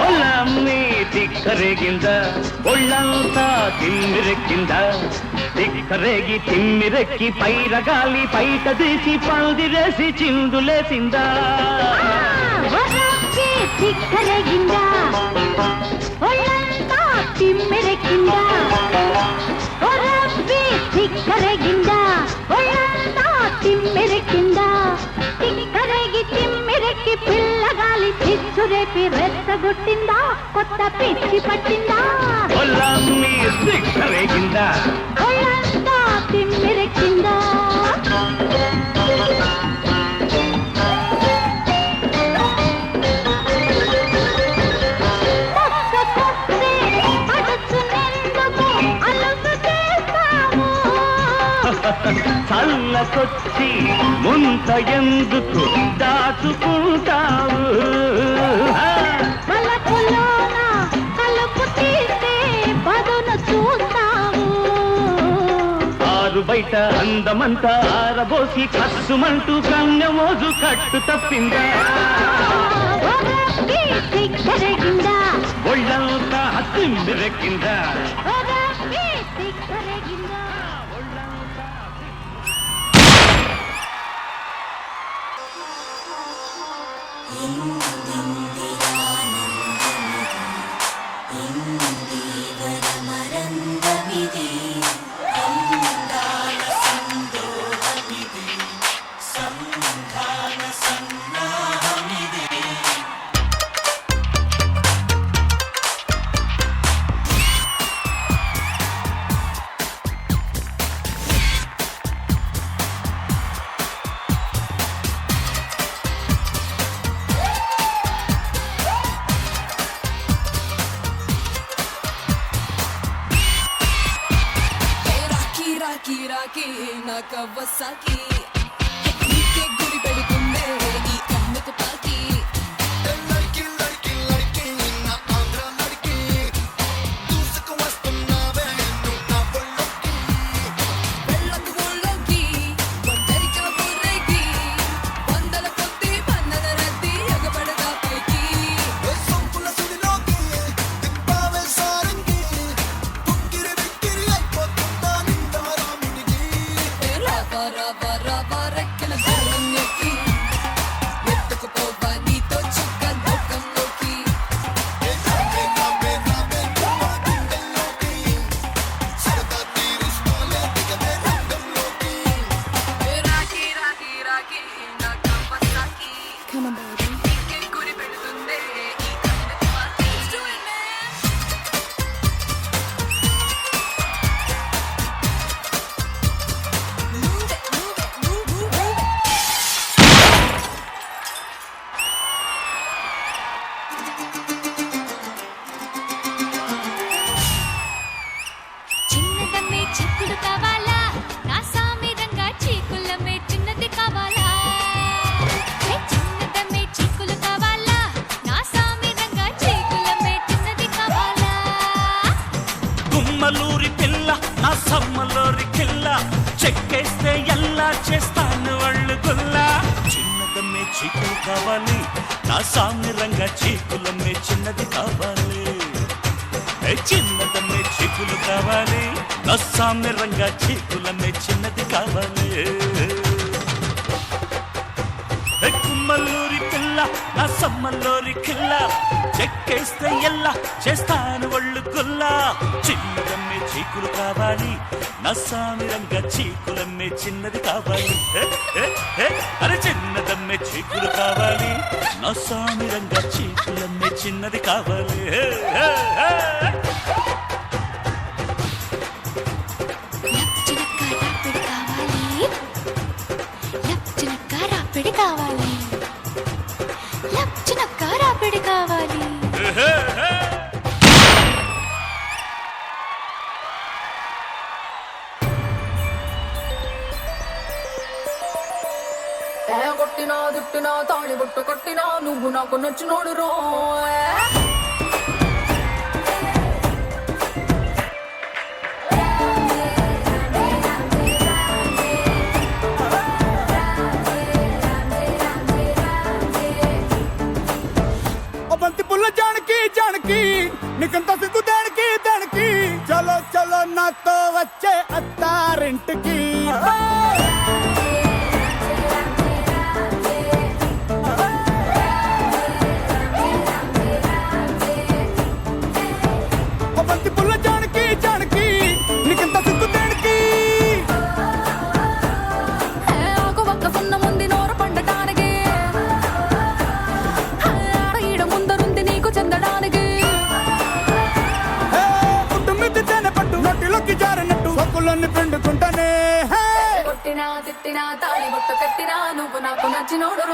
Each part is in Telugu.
ಒಲ್ಲಮ್ಮಿ ತಿಕ್ಕರೆಗಿಂದ ಒಳ್ಳಂತ ತಿಮ್ಮಿರೆಕ್ಕಿಂದ తిక్కరేగి తిమ్మిరెక్కి పైరగాలి పైట తీసి పందిరేసి చిందులేసిందా తిక్కరేగిందా ఒళ్ళంతా తిమ్మిరెక్కిందా తిక్కరేగిందా ఒళ్ళంతా తిమ్మిరెక్కిందా తిక్కరేగి తిమ్మిరెక్కి పిల్లగాలి చిచ్చురేపి రెచ్చగొట్టిందా కొత్త పిచ్చి పట్టిందా ఒళ్ళమ్మి తిక్కరేగిందా ఒళ్ళంతా తిమ్మిరెక్కిందా చల్లకొచ్చి ముంత ఎందుకు దాచుకుంటావు పలకులోన కలుపు తీస్తే పదును చూస్తావు ఆరు బయట అందమంతా ఆరబోసి కసుమంటూ కన్యమోజు కట్టు తప్పిందా తిక్కరేగిందా ఒళ్ళంతా తిమ్మిరెక్కిందా తిక్కరేగిందా రాకి నా కవ్వసాకి నీకే గురి పెడుతుందే ఈ అమ్మకు పాకి వెళ్ళకు ఊళ్ళోకి ఒంటరిగా ఊరేగి వందల కొద్ది పన్నద రద్ది ఎగబడదా పైకి రెక్కల దూరం ఎక్కి ఎత్తుకుపోవా నీతో చుక్క లోకంలోకి రాకి రాకి రాకి నా కవ్వసాకి నీకే గురి పెడుతుందే ఈ అమ్మకు పాకి చిన్నదమ్మే చిక్కుడు కావాలా నా సామి రంగా చీకులమ్మే చిన్నది కావాలా చిన్నదమ్మే చిక్కులు కావాలా నా సామి రంగా చీకులమ్మే చిన్నది కావాలా గుమ్మలూరి పిల్ల నా సమ్మలూరి కిల్ల చెక్కేస్తే ఎలా చేస్తాను వాళ్ళు గుల్లా చిన్నదమ్మే చీకులు కావాలి నా సామి రంగా చీకులమ్మే చిన్నది కావాలి చిన్నదమ్మే చీకులు కావాలి నా సామి రంగా చీకులమ్మే చిన్నది కావాలి గుమ్మలూరి పిల్ల నా సమ్మలూరి కిల్ల చెక్కేస్తే ఎలా చేస్తాను ఒళ్ళు గుల్లా చిన్నదమ్మే చీకులు కావాలి నా సామి రంగా చీకులమ్మే చిన్నది కావాలి అరే చిన్నదమ్మే చీకులు కావాలి నా సామి రంగా చీకులమ్మే చిన్నది కావాలి లప్చినక్క రాపిడి కావాలి లప్చినక్క రాపిడి కావాలి కొట్టినా దుట్టినా తాళి బొట్టు కొట్టినా నువ్వు నాకు నచ్చినోడు రో నాతో వచ్చే అత్తారింటికి ఓ బంతి పుల్ల జానకి జానకి నీకింత సిగ్గు దేనికి ఒక ఒక్క సున్న ముందు నోర పండటానికి ఈడ ముందరుంది నీకు చెందడానికి పుట్టు మిద్ది తేనె పట్టు నోటిలోకి జారినట్టు సొక్కులన్నీ పిండుకుంటానే కొట్టినా తిట్టినా తాళి బొట్టు కట్టినా నువ్వు నాకు నచ్చినోడు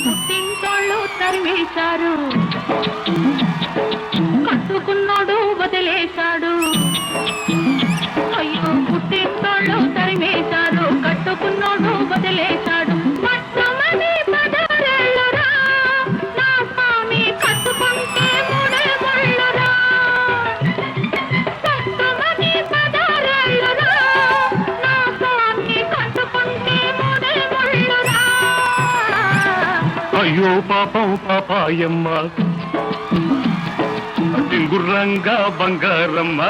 పుట్టింటోళ్ళు తరివేశారు, కట్టుకున్నాడు వదిలేశాడు. అయ్యో పుట్టింటోళ్ళు తరివేశారు, కట్టుకున్నాడు వదిలేశాడు. పచ్చమని పదరేళ్ళురా, నా స్వామి కట్టుకుంటే మూడే ముళ్ళురా. పచ్చమని పదరేళ్ళురా, నా స్వామి కట్టుకుంటే మూడే ముళ్ళురా. అయ్యో పాపం పాపాయమ్మ టింగుర్రంగా బంగారమ్మ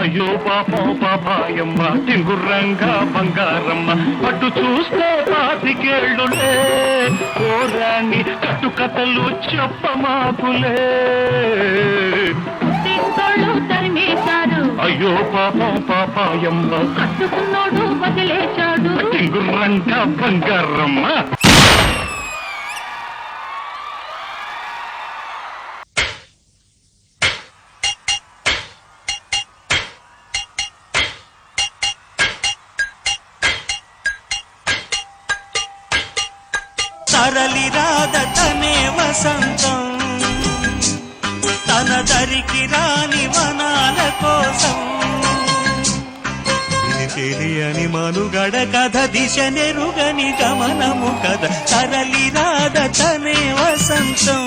అయ్యో పాపం పాపాయమ్మ టింగుర్రంగా బంగారమ్మ అటు చూస్తే పాతికేళ్ళులే కోరాని కట్టుకథలు చెప్పమాకులే తింటోళ్ళు తరిమేశారు, అయ్యో పాపం పాపాయమ్మ కట్టుకున్నాడు వదిలేశాడు. టింగుర్రంగా బంగారమ్మ తరలి రాదటనే వసంతం తన దరికి రాని వనాల కోసం ఇది తెలియని మనుగడ కథ దిశ నెరుగని గమనము కథ తరలి రాదటనే వసంతం.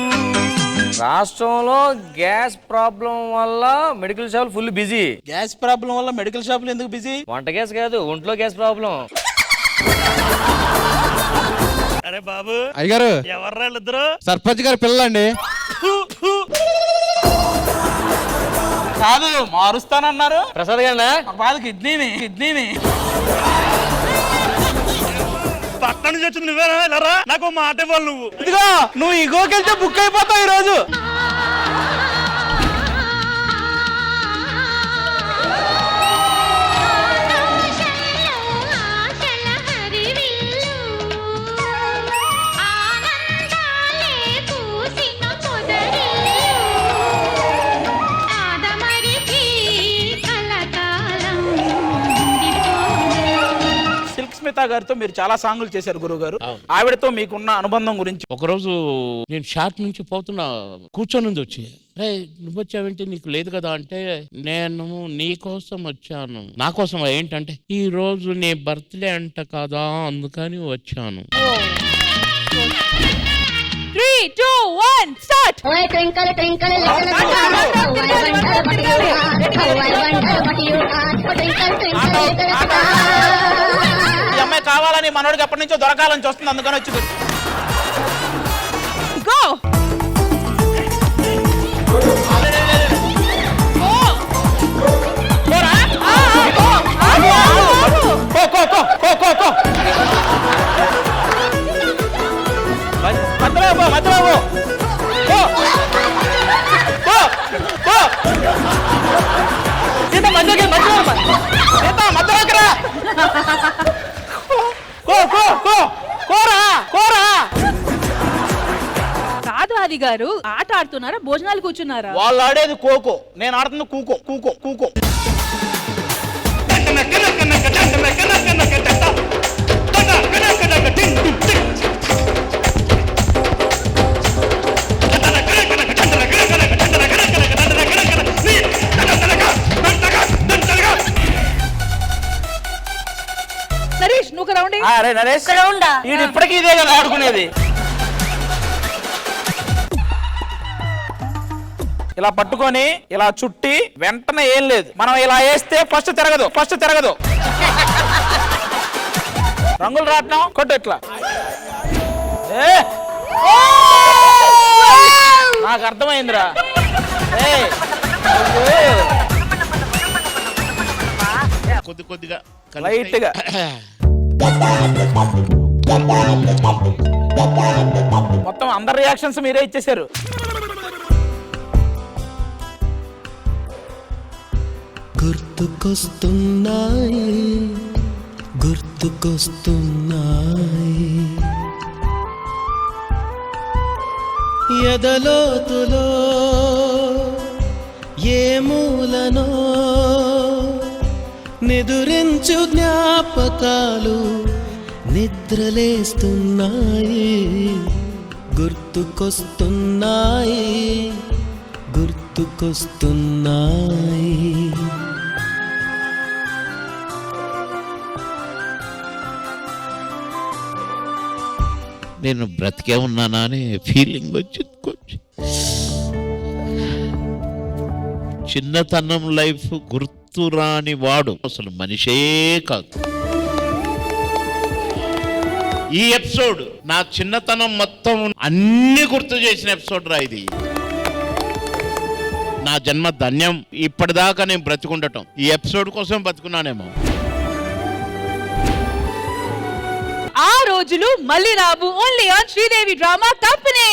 రాష్ట్రంలో గ్యాస్ ప్రాబ్లం వల్ల మెడికల్ షాపులు ఫుల్ బిజీ. గ్యాస్ ప్రాబ్లం వల్ల మెడికల్ షాపులు ఎందుకు బిజీ? వంట గ్యాస్ కాదు, ఒంట్లో గ్యాస్ ప్రాబ్లం. అరే బాబు అయ్యగారు, ఎవర్రాళ్ళిద్దరు? సర్పంచ్ గారి పిల్లలండి. కాదు, మారుస్తానన్నారు. ప్రసాద్ గారినా? బాధ కిడ్నీని పక్కన నుంచి వచ్చింది నువ్వేనా? వెళ్ళరా, నాకు మాట ఇవ్వాలి నువ్వు. ఇదిగో నువ్వు ఇగోకెళ్తే బుక్ అయిపోతావు ఈ రోజు. స్మితా గారితో మీరు చాలా సాంగులు చేశారు గురువు గారు. ఆవిడతో మీకున్న అనుబంధం గురించి. ఒకరోజు నేను షాట్ నుంచి పోతున్నా, కూర్చొని వచ్చి రే నువ్వు వచ్చావేంటి, నీకు లేదు కదా అంటే, నేను నీ కోసం వచ్చాను. నా కోసం ఏంటంటే ఈ రోజు నీ బర్త్డే అంట కదా అందుకని వచ్చాను. 3, 2, 1 start. Twinkle twinkle little star, ఈ అమ్మాయి కావాలని మనోడికి ఎప్పటి నుంచో దొరకాలని చూస్తుంది, అందుకని వచ్చి గో కాదు ఆది గారు, ఆట ఆడుతున్నారా భోజనాలు కూర్చున్నారా? వాళ్ళు ఆడేది కోకో, నేను ఆడుతుంది కూకో కూకో కూకో. నరేష్ నువ్వు రౌండ్ అరే నరేష్, ఇప్పటికీ ఇదే కదా ఆడుకునేది. ఇలా పట్టుకొని ఇలా చుట్టి వెంటనే ఏం లేదు, మనం ఇలా వేస్తే ఫస్ట్ తిరగదు. రంగులు రాట్నం కొట్టు ఇట్లా. ఏ! నాకు అర్థమైందిరా. కొద్దిగా లైట్ గా మొత్తం అందరి రియాక్షన్స్ మీరే ఇచ్చేసారు. గుర్తుకొస్తున్నాయి ఎదలోతులో ఏ మూలనో నిదురించు జ్ఞాపకాలు నిద్రలేస్తున్నాయి, గుర్తుకొస్తున్నాయి. నేను బ్రతికే ఉన్నానా అనే ఫీలింగ్ వచ్చింది కొంచెం. చిన్నతనం లైఫ్ గుర్తురాని వాడు అసలు మనిషే కాదు. ఈ ఎపిసోడ్ నా చిన్నతనం మొత్తం అన్ని గుర్తు చేసిన ఎపిసోడ్ రా ఇది. నా జన్మ ధన్యం. ఇప్పటిదాకా నేను బ్రతికుండటం ఈ ఎపిసోడ్ కోసం బతుకున్నానేమో. ఆ రోజులు మళ్ళీ రావు. Only on Sridevi drama company.